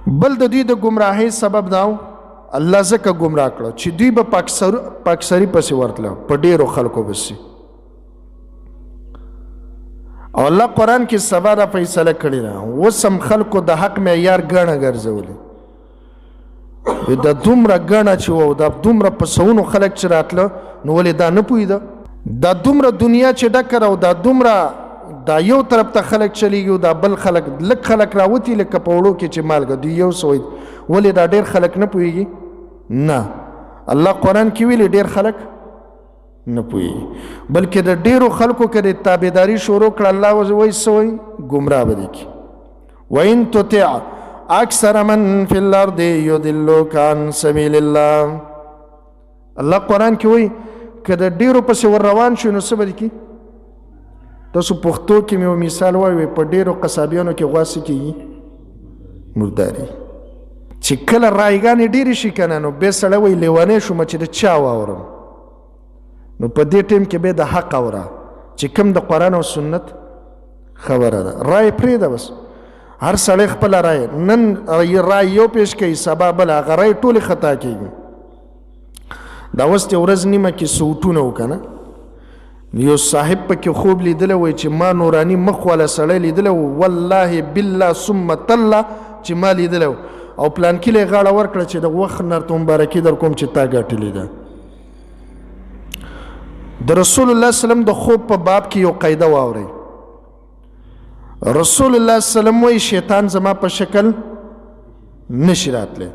بل د دوی د ګمراهۍ سبب داو الله ځکه ګمراه کړو چې دوی به پاکسري پسې ورتله په ډېرو خلکو پسې او الله قرآن کې سبا دا فیصله کړې ده اوس هم خلکو د حق معیار ګڼه ګرځولې د دومره ګڼه چې و دا دومره په سوونو خلک چې راتله نو ولې دا نه پوهېده دا دومره دنیا چې ډکه او دا دومره دا یو طرف ته خلک چلیږي دا بل خلک لږ خلک راوتي لکه په وړو کې چې مالګه دوی یو سوی ولې دا ډېر خلک نه پوهېږي نه الله قرآن کې ویلي ډېر خلک نه پوهېږي بلکې د ډېرو خلکو که د تابعداري شروع کړه الله وایي څه وایي ګمراه به دې کړي وإن تطع أكثر من في الأرض يضلوك عن سبيل الله الله قرآن کې وایي که د ډېرو پسې ور روان شو نو څه به دې کړي تاسو پښتو کې مې یو مثال وایي په ډېرو قصابیانو کې غوا څه کېږي مرداري چې کله رایګانې ډېرې شي که نه نو بیا سړی وایي لیونی شومه چې د چا واورم نو په دې ټیم کې به د حق اوره چې کوم د قرآن او سنت خبره ده رای پرېږده بس هر سړی خپله رای نن رای یو پیش کوي سبا بل هغه رای ټولې خطا کېږي دا اوس د ورځ نیمه کې سوټونه و که نه یو صاحب پکې خوب لیدلی وایي چې ما نوراني مخ والا سړی لیدلی والله بالله ثم تالله چې ما لیدلی او پلانکي له یې غاړه ورکړه چې د وخت نرته مبارکي در کوم چې تا ګټلې ده د رسول الله سلم د خوب په باب کې یو قاعده واورئ رسول الله سلم وایي شیطان زما په شکل نشي راتلی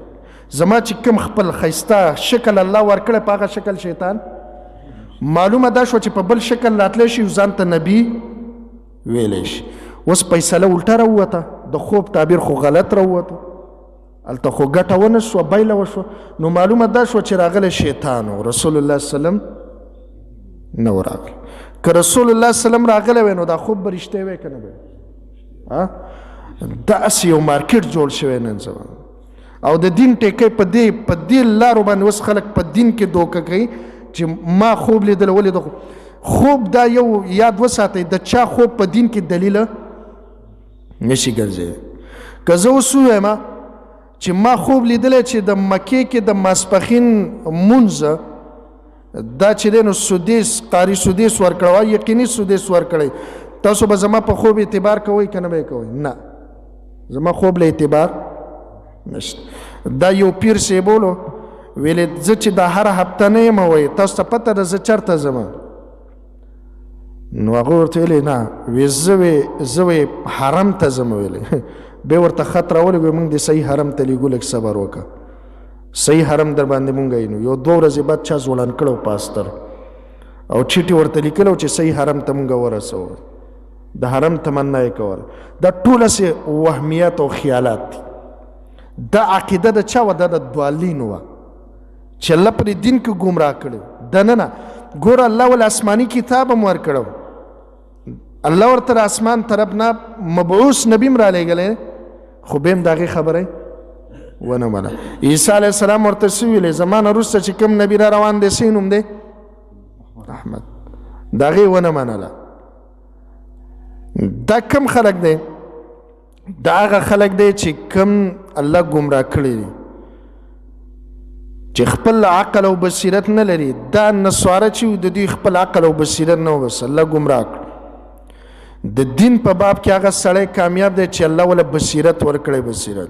زما چې کوم خپل ښایسته شکل الله ورکړی په هغه شکل شیطان معلومه دا شوه چې په بل شکل راتلی شي ځان ته نبي ویلی شي اوس فیصله الټه راووته د خوب تعبیر خو غلط راووته هلته خو ګټه ونه شوه بیله وشوه نو معلومه دا شوه چې راغلی شیطان و رسول الله سلم نه و راغلی که رسول الله سلم راغلی وی نو دا خوب به رښتیا وی که نه به داسې یو مارکیټ جوړ شوی نن سبا او د دین ټیکۍ په دې لارو باندې اوس خلک په دین کې دوکه کوي چې ما خوب لیدل ولې د خوب دا یو یاد وساتئ د چا خوب په دین کې دلیله نشي ګرځي که زه اوس ووایم چې ما خوب لیدلی چې د مکې کې د ماسپښین مونځ دا چې دی نو سدیس قاري سدیس ورکړی یقیني سدیس ورکړی تاسو به زما په خوب اعتبار کوئ که نه به یې کوئ نه زما خوب له اعتبار نشته دا یو پیر صاحبولو ویلې زه چې دا هره هفته نه یم وایي تاسو ته پته ده زه چېرته ځم نو هغه ورته ویلې نه وی زه وی حرم ته ځم ویلې بیا ورته خط راولې وی موږ د صحیح حرم ته لیږو لږ صبر وکړه صحیح حرم در باندې مونږ نو یو 2 ورځې بعد چا ځوړند کړو پاستر او چیټي ورته لیکلو چې صحیح حرم ته مونږ ورسوو د حرم تمنا یې کوله دا ټوله سې وهمیات او خیالات دي دا عقیده د چا وه دا د دوالینو وه چې الله پر دین کې ګمراه کړی دننه ګوره الله ول آسماني کتاب هم ورکړو الله ورته آسمان طرف نه مبعوث نبی هم رالیږلی خو بیا هم د هغې خبره ونه منه عیسی علیه السلام ورته څه ویلې زما نه وروسته چې کوم نبي را روان دی څه نوم دی احمد د هغې ونه منله دا کم خلک دی دا هغه خلک دی چې کم الله ګمراه کړي دي چې خپل عقل او بصیرت نه لري دا نصواره چې د دوی خپل عقل او بصیرت نه و بس الله ګمراه کړ د دین په باب کې هغه سړی کامیاب دی چې الله وله بصیرت ورکړی بصیرت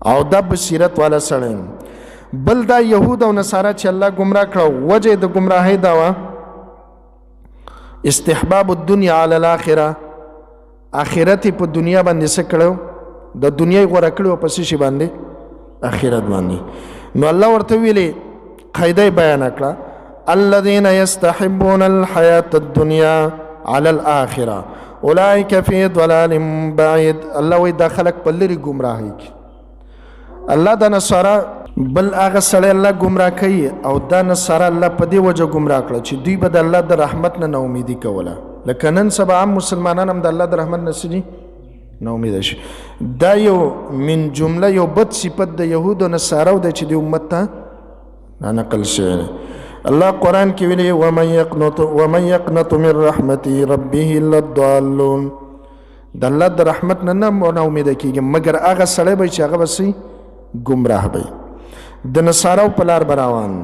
او دا بصیرت والا سړی بل دا یهود او نصارا چې الله ګمراه کړه وجه د ګمراهۍ دا وه استحباب الدنیا علی الاخره آخرت په دنیا باندې څه کړو د دنیا یې غوره کړو په څه شي باندې آخرت باندې نو الله ورته ویلې قاعده یې بیان کړه الذين يستحبون الحياة الدنيا على الآخرة اولئك في ضلال بعيد الله وی دا خلق په لرې ګمراهۍ کې الله دا نصارا بل هغه سړی الله ګمراه کوي او دا نصارا الله په دې وجه ګمراه کړه چې دوی به د الله د رحمت نه ناامیدي کوله لکه نن سبا عام مسلمانان هم د الله د رحمت نه څه ناامیده شي دا یو من جمله یو بد صفت د یهود او نصاراو دی چې د امت ته نقل شوی دی الله قرآن کې ویلي ومن یقنط من رحمت ربه الا الضالون د الله د رحمت نه نه امیده کیږي مګر هغه سړی به چې هغه به سي ګمراه به د نصاراو په لار به روان